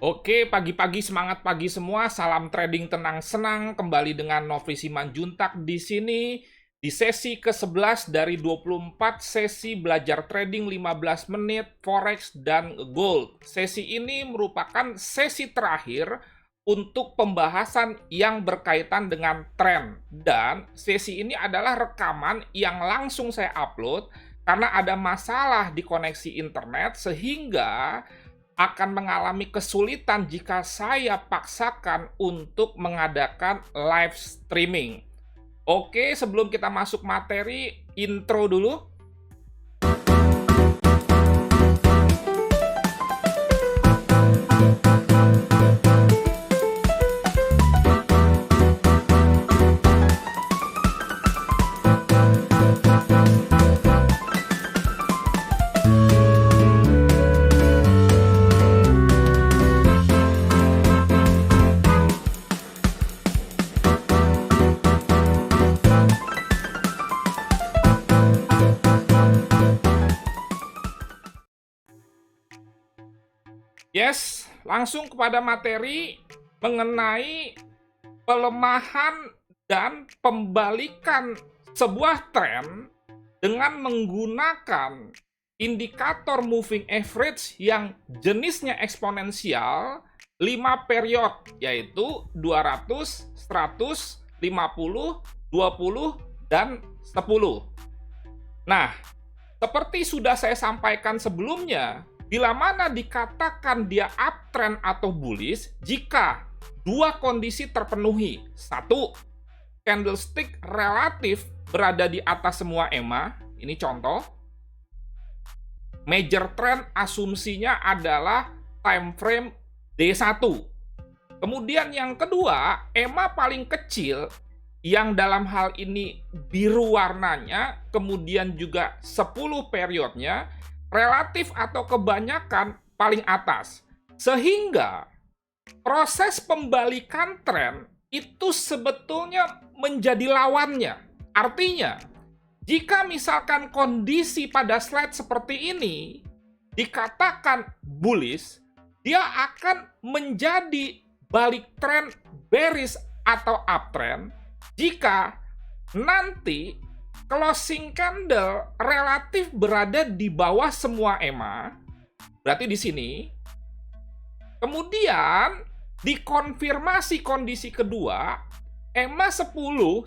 Oke, pagi-pagi semangat pagi semua. Salam trading tenang senang. Kembali dengan Nofri Simanjuntak di sini di sesi ke-11 dari 24 sesi belajar trading 15 menit forex dan gold. Sesi ini merupakan sesi terakhir untuk pembahasan yang berkaitan dengan tren, dan sesi ini adalah rekaman yang langsung saya upload karena ada masalah di koneksi internet sehingga akan mengalami kesulitan jika saya paksakan untuk mengadakan live streaming. Oke, sebelum kita masuk materi, intro dulu. Yes, langsung kepada materi mengenai pelemahan dan pembalikan sebuah tren dengan menggunakan indikator moving average yang jenisnya eksponensial 5 period, yaitu 200, 100, 50, 20, dan 10. Nah, seperti sudah saya sampaikan sebelumnya, bila mana dikatakan dia uptrend atau bullish jika dua kondisi terpenuhi. Satu, candlestick relatif berada di atas semua EMA. Ini contoh. Major trend asumsinya adalah time frame D1. Kemudian yang kedua, EMA paling kecil yang dalam hal ini biru warnanya, kemudian juga 10 periodnya, relatif atau kebanyakan paling atas. Sehingga proses pembalikan tren itu sebetulnya menjadi lawannya. Artinya, jika misalkan kondisi pada slide seperti ini dikatakan bullish, dia akan menjadi balik tren bearish atau uptrend jika nanti closing candle relatif berada di bawah semua EMA, berarti di sini. Kemudian dikonfirmasi kondisi kedua, EMA 10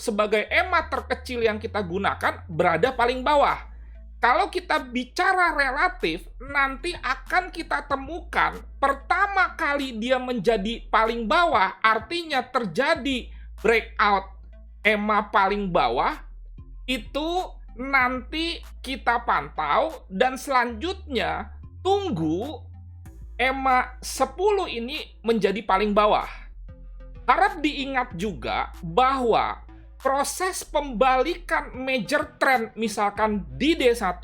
sebagai EMA terkecil yang kita gunakan berada paling bawah. Kalau kita bicara relatif, nanti akan kita temukan pertama kali dia menjadi paling bawah, artinya terjadi breakout EMA paling bawah, itu nanti kita pantau dan selanjutnya tunggu EMA 10 ini menjadi paling bawah. Harap diingat juga bahwa proses pembalikan major trend misalkan di D1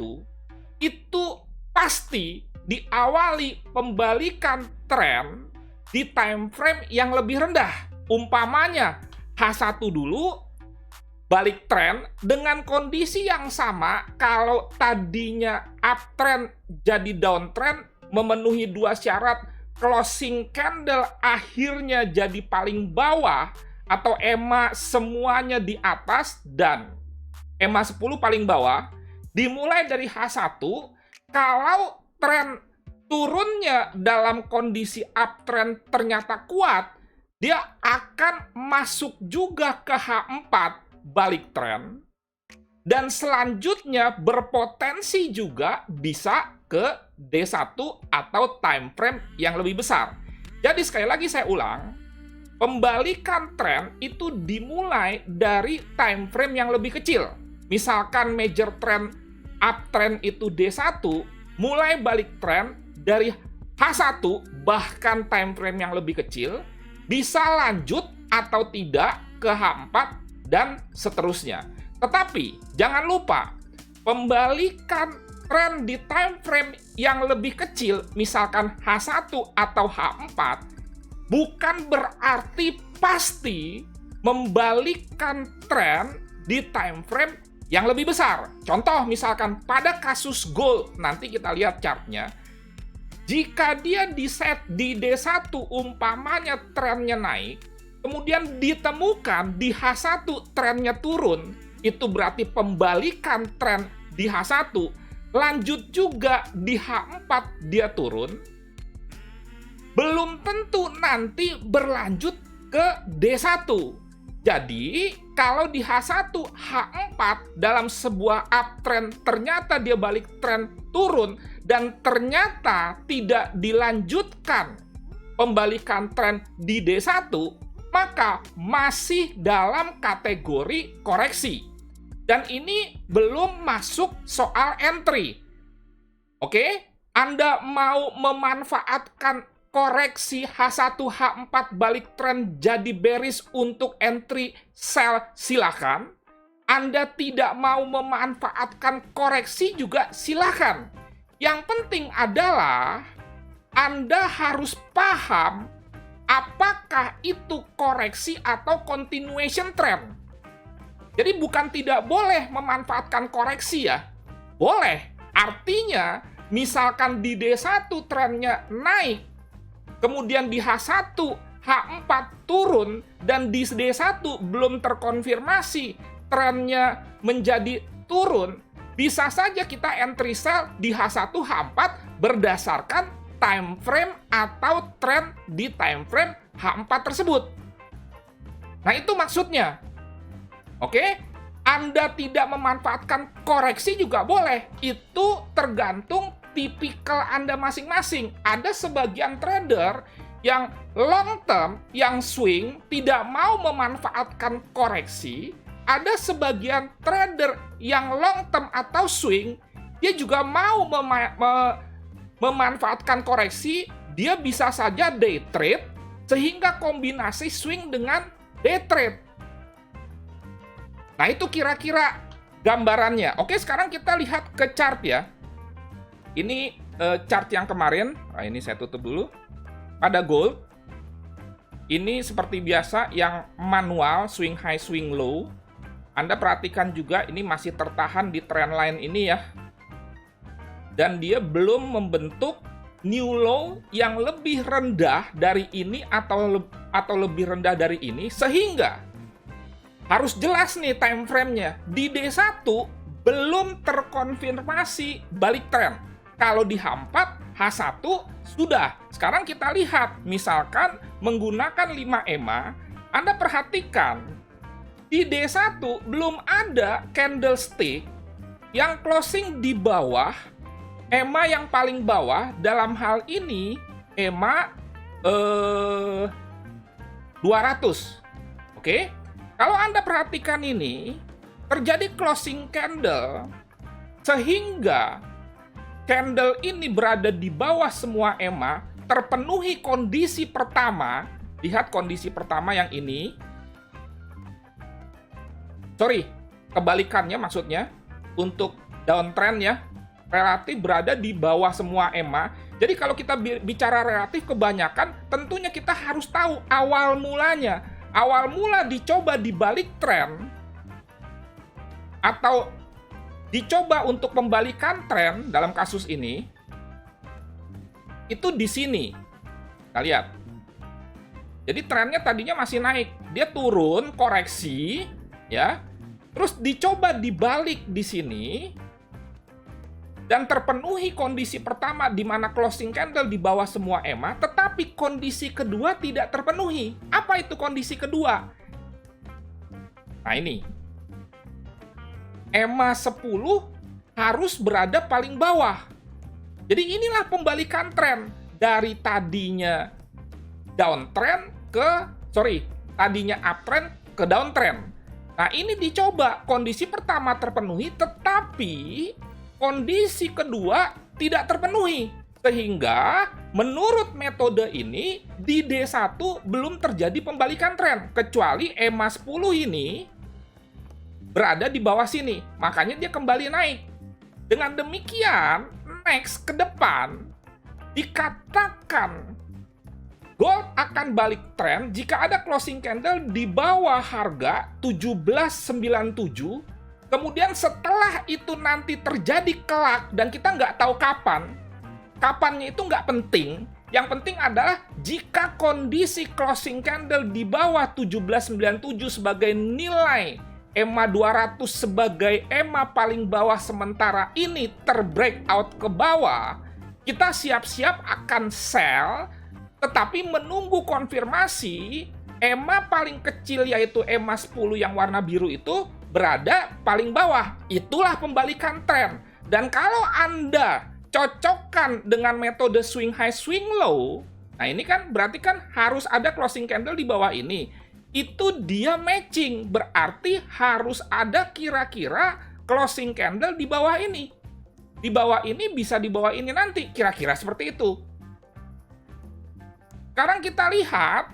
itu pasti diawali pembalikan tren di time frame yang lebih rendah. Umpamanya H1 dulu balik tren dengan kondisi yang sama. Kalau tadinya uptrend jadi downtrend, memenuhi dua syarat, closing candle akhirnya jadi paling bawah atau EMA semuanya di atas dan EMA 10 paling bawah, dimulai dari H1. Kalau tren turunnya dalam kondisi uptrend ternyata kuat, dia akan masuk juga ke H4 balik tren, dan selanjutnya berpotensi juga bisa ke D1 atau time frame yang lebih besar. Jadi sekali lagi saya ulang, pembalikan tren itu dimulai dari time frame yang lebih kecil. Misalkan major trend uptrend itu D1, mulai balik tren dari H1 bahkan time frame yang lebih kecil, bisa lanjut atau tidak ke H4 dan seterusnya. Tetapi jangan lupa, pembalikan tren di time frame yang lebih kecil, misalkan H1 atau H4, bukan berarti pasti membalikkan tren di time frame yang lebih besar. Contoh misalkan pada kasus gold, nanti kita lihat chartnya, Jika dia di set di D1 umpamanya trennya naik, kemudian ditemukan di H1 trennya turun, itu berarti pembalikan tren di H1, lanjut juga di H4 dia turun, belum tentu nanti berlanjut ke D1. Jadi, kalau di H1, H4 dalam sebuah uptrend ternyata dia balik tren turun dan ternyata tidak dilanjutkan pembalikan tren di D1, maka masih dalam kategori koreksi. Dan ini belum masuk soal entry. Oke? Anda mau memanfaatkan koreksi H1, H4 balik tren jadi bearish untuk entry sell, silakan. Anda tidak mau memanfaatkan koreksi juga silakan. Yang penting adalah Anda harus paham apakah itu koreksi atau continuation trend. Jadi bukan tidak boleh memanfaatkan koreksi ya. Boleh. Artinya misalkan di D1 trennya naik, kemudian di H1, H4 turun, dan di D1 belum terkonfirmasi trennya menjadi turun, bisa saja kita entry sell di H1, H4 berdasarkan time frame atau tren di time frame H4 tersebut. Nah, itu maksudnya. Oke? Anda tidak memanfaatkan koreksi juga boleh. Itu tergantung tipikal Anda masing-masing. Ada sebagian trader yang long term, yang swing, tidak mau memanfaatkan koreksi. Ada sebagian trader yang long term atau swing, dia juga mau memanfaatkan koreksi, dia bisa saja day trade, sehingga kombinasi swing dengan day trade. Nah, itu kira-kira gambarannya. Oke, sekarang kita lihat ke chart ya. Ini chart yang kemarin. Nah, ini saya tutup dulu. Pada gold, ini seperti biasa yang manual, swing high, swing low. Anda perhatikan juga ini masih tertahan di trend line ini ya. Dan dia belum membentuk new low yang lebih rendah dari ini atau lebih rendah dari ini, sehingga harus jelas nih time frame-nya. Di D1 belum terkonfirmasi balik tren. Kalau di H4, H1 sudah. Sekarang kita lihat, misalkan menggunakan 5 EMA, Anda perhatikan, di D1 belum ada candlestick yang closing di bawah EMA yang paling bawah. Dalam hal ini, EMA 200. Oke? Kalau Anda perhatikan ini, terjadi closing candle, sehingga candle ini berada di bawah semua EMA, terpenuhi kondisi pertama. Lihat kondisi pertama yang ini. Sorry, kebalikannya maksudnya. Untuk downtrend ya, relatif berada di bawah semua EMA. Jadi kalau kita bicara relatif kebanyakan, tentunya kita harus tahu awal mulanya. Awal mula dicoba dibalik tren, atau dicoba untuk membalikan tren dalam kasus ini, itu di sini. Kita lihat. Jadi trennya tadinya masih naik, dia turun, koreksi, ya. Terus dicoba dibalik di sini, dan terpenuhi kondisi pertama di mana closing candle di bawah semua EMA, tetapi kondisi kedua tidak terpenuhi. Apa itu kondisi kedua? Nah ini. EMA 10 harus berada paling bawah. Jadi inilah pembalikan tren dari tadinya downtrend tadinya uptrend ke downtrend. Nah, ini dicoba kondisi pertama terpenuhi, tetapi kondisi kedua tidak terpenuhi. Sehingga menurut metode ini di D1 belum terjadi pembalikan tren, kecuali EMA 10 ini berada di bawah sini, makanya dia kembali naik. Dengan demikian, next ke depan dikatakan gold akan balik tren jika ada closing candle di bawah harga 1797. Kemudian setelah itu nanti terjadi kelak dan kita nggak tahu kapan, Kapannya itu nggak penting. Yang penting adalah jika kondisi closing candle di bawah 1797 sebagai nilai EMA 200 sebagai EMA paling bawah sementara ini terbreakout ke bawah, kita siap-siap akan sell, tetapi menunggu konfirmasi EMA paling kecil yaitu EMA 10 yang warna biru itu berada paling bawah. Itulah pembalikan tren. Dan kalau Anda cocokkan dengan metode swing high swing low, nah ini kan berarti kan harus ada closing candle di bawah ini. Itu dia matching, berarti harus ada kira-kira closing candle di bawah ini. Di bawah ini bisa di bawah ini nanti, kira-kira seperti itu. Sekarang kita lihat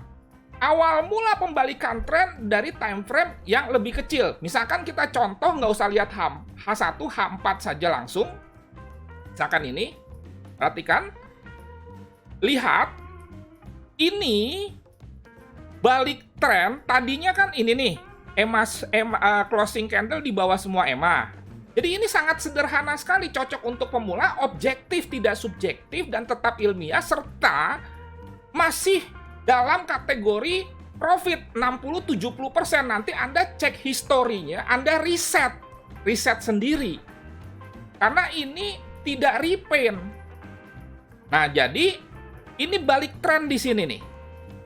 awal mula pembalikan tren dari time frame yang lebih kecil. Misalkan kita contoh, nggak usah lihat H1, H4 saja langsung. Misalkan ini, perhatikan, lihat, ini balik tren, tadinya kan ini nih, EMA closing candle di bawah semua EMA. Jadi ini sangat sederhana sekali, cocok untuk pemula, objektif, tidak subjektif, dan tetap ilmiah, serta masih dalam kategori profit 60-70%. Nanti Anda cek historinya, Anda riset sendiri. Karena ini tidak repaint. Nah, jadi ini balik tren di sini nih.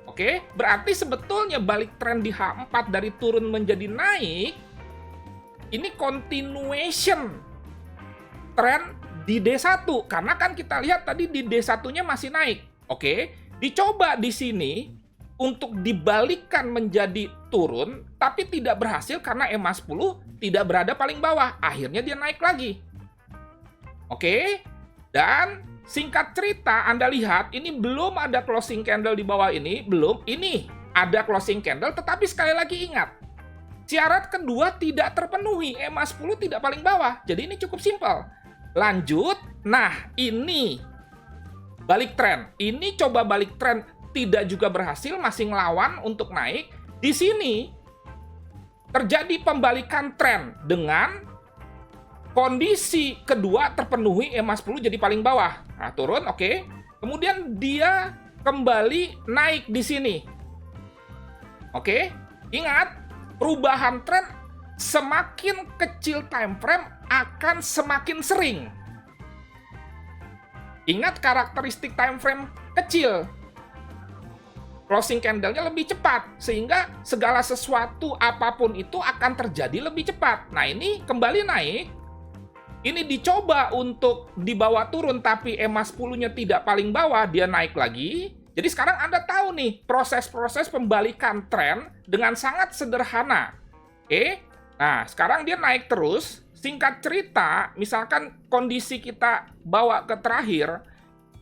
Oke, berarti sebetulnya balik tren di H4 dari turun menjadi naik, ini continuation tren di D1. Karena kan kita lihat tadi di D1-nya masih naik. Oke, dicoba di sini untuk dibalikkan menjadi turun, tapi tidak berhasil karena EMA 10 tidak berada paling bawah. Akhirnya dia naik lagi. Oke, dan singkat cerita Anda lihat ini belum ada closing candle di bawah ini, belum. Ini ada closing candle, tetapi sekali lagi ingat, syarat kedua tidak terpenuhi, EMA 10 tidak paling bawah. Jadi ini cukup simpel. Lanjut, nah ini balik tren. Ini coba balik tren tidak juga berhasil, masih ngelawan untuk naik. Di sini terjadi pembalikan tren dengan kondisi kedua terpenuhi, EMA 10 jadi paling bawah. Nah, turun, oke. Kemudian dia kembali naik di sini. Oke, ingat, perubahan tren semakin kecil time frame akan semakin sering. Ingat karakteristik time frame kecil. Closing candle-nya lebih cepat, sehingga segala sesuatu apapun itu akan terjadi lebih cepat. Nah, ini kembali naik. Ini dicoba untuk dibawa turun, tapi EMA 10-nya tidak paling bawah, dia naik lagi. Jadi sekarang Anda tahu nih, proses-proses pembalikan tren dengan sangat sederhana. Oke? Nah, sekarang dia naik terus. Singkat cerita, misalkan kondisi kita bawa ke terakhir,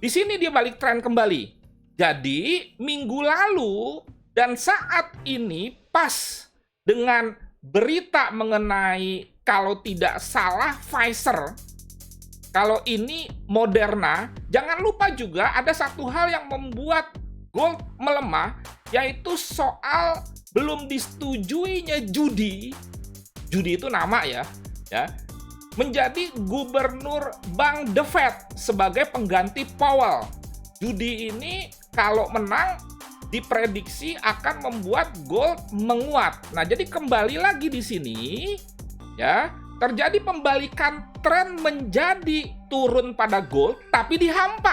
di sini dia balik tren kembali. Jadi, minggu lalu dan saat ini pas dengan berita mengenai kalau tidak salah Pfizer, kalau ini Moderna, jangan lupa juga ada satu hal yang membuat gold melemah, yaitu soal belum disetujuinya Judy itu nama ya, menjadi gubernur Bank The Fed sebagai pengganti Powell. Judy ini kalau menang diprediksi akan membuat gold menguat. Nah, jadi kembali lagi di sini, ya, terjadi pembalikan tren menjadi turun pada gold, tapi di H4.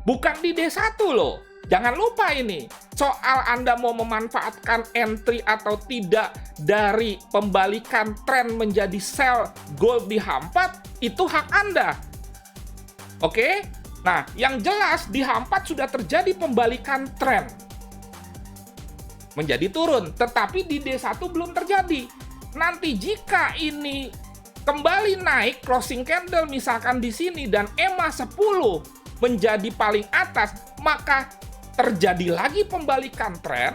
Bukan di D1 loh. Jangan lupa ini, soal Anda mau memanfaatkan entry atau tidak dari pembalikan tren menjadi sell gold di H4, itu hak Anda. Oke? Nah, yang jelas di H4 sudah terjadi pembalikan tren menjadi turun, tetapi di D1 belum terjadi. Nanti jika ini kembali naik closing candle misalkan di sini dan EMA 10 menjadi paling atas, maka terjadi lagi pembalikan tren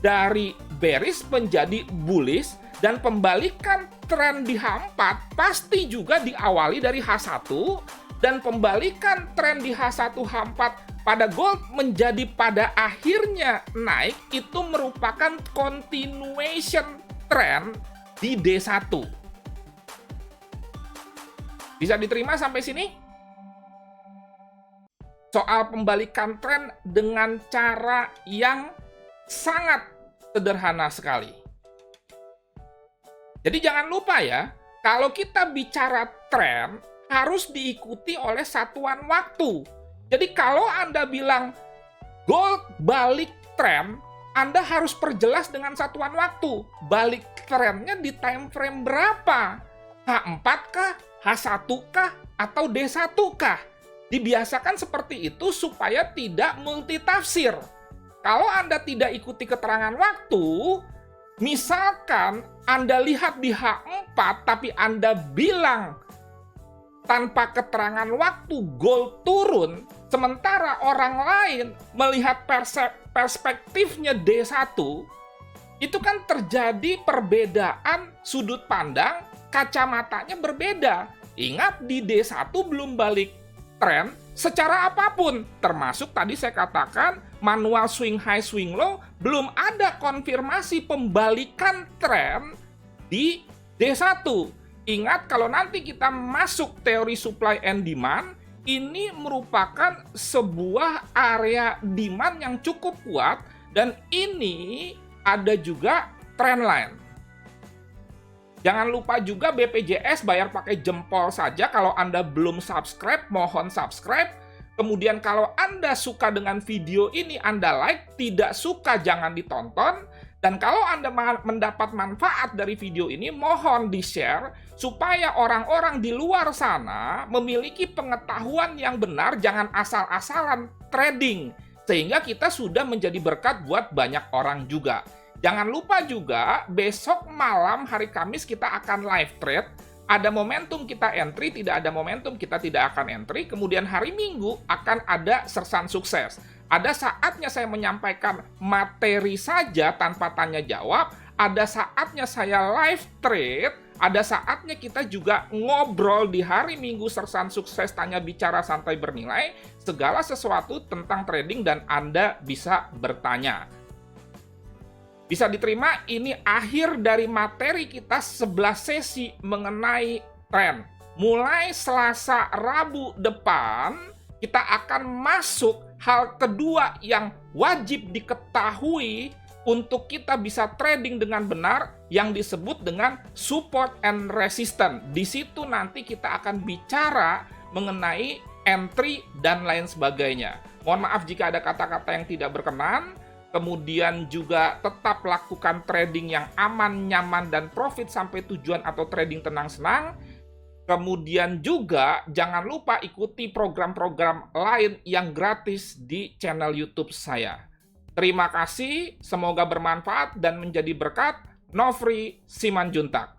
dari bearish menjadi bullish, dan pembalikan tren di H4 pasti juga diawali dari H1, dan pembalikan tren di H1 H4 pada gold menjadi pada akhirnya naik, itu merupakan continuation trend di D1. Bisa diterima sampai sini? soal pembalikan tren dengan cara yang sangat sederhana sekali. Jadi jangan lupa ya, kalau kita bicara tren, harus diikuti oleh satuan waktu. Jadi kalau Anda bilang gold balik tren, Anda harus perjelas dengan satuan waktu. Balik trennya di time frame berapa? H4 kah? H1 kah? Atau D1 kah? Dibiasakan seperti itu supaya tidak multitafsir. Kalau Anda tidak ikuti keterangan waktu, misalkan Anda lihat di H4 tapi Anda bilang tanpa keterangan waktu gold turun, sementara orang lain melihat perspektifnya D1, itu kan terjadi perbedaan sudut pandang, kacamatanya berbeda. Ingat, di D1 belum balik tren secara apapun, termasuk tadi saya katakan manual swing high swing low, belum ada konfirmasi pembalikan tren di D1. Ingat, kalau nanti kita masuk teori supply and demand, ini merupakan sebuah area demand yang cukup kuat, dan ini ada juga trend line. Jangan lupa juga BPJS bayar pakai jempol saja. Kalau Anda belum subscribe, mohon subscribe. Kemudian kalau Anda suka dengan video ini, Anda like. Tidak suka, jangan ditonton. Dan kalau Anda mendapat manfaat dari video ini, mohon di-share supaya orang-orang di luar sana memiliki pengetahuan yang benar, jangan asal-asalan trading. Sehingga kita sudah menjadi berkat buat banyak orang juga. Jangan lupa juga, besok malam hari Kamis kita akan live trade. Ada momentum kita entry, tidak ada momentum kita tidak akan entry. Kemudian hari Minggu akan ada sersan sukses. Ada saatnya saya menyampaikan materi saja tanpa tanya jawab. Ada saatnya saya live trade. Ada saatnya kita juga ngobrol di hari Minggu sersan sukses, tanya bicara santai bernilai. Segala sesuatu tentang trading dan Anda bisa bertanya. Bisa diterima, ini akhir dari materi kita 11 sesi mengenai tren. Mulai Selasa, Rabu depan, kita akan masuk hal kedua yang wajib diketahui untuk kita bisa trading dengan benar, yang disebut dengan support and resistance. Di situ nanti kita akan bicara mengenai entry dan lain sebagainya. Mohon maaf jika ada kata-kata yang tidak berkenan. Kemudian juga tetap lakukan trading yang aman, nyaman, dan profit sampai tujuan atau trading tenang-senang. Kemudian juga jangan lupa ikuti program-program lain yang gratis di channel YouTube saya. Terima kasih, semoga bermanfaat dan menjadi berkat. Nofri Simanjuntak.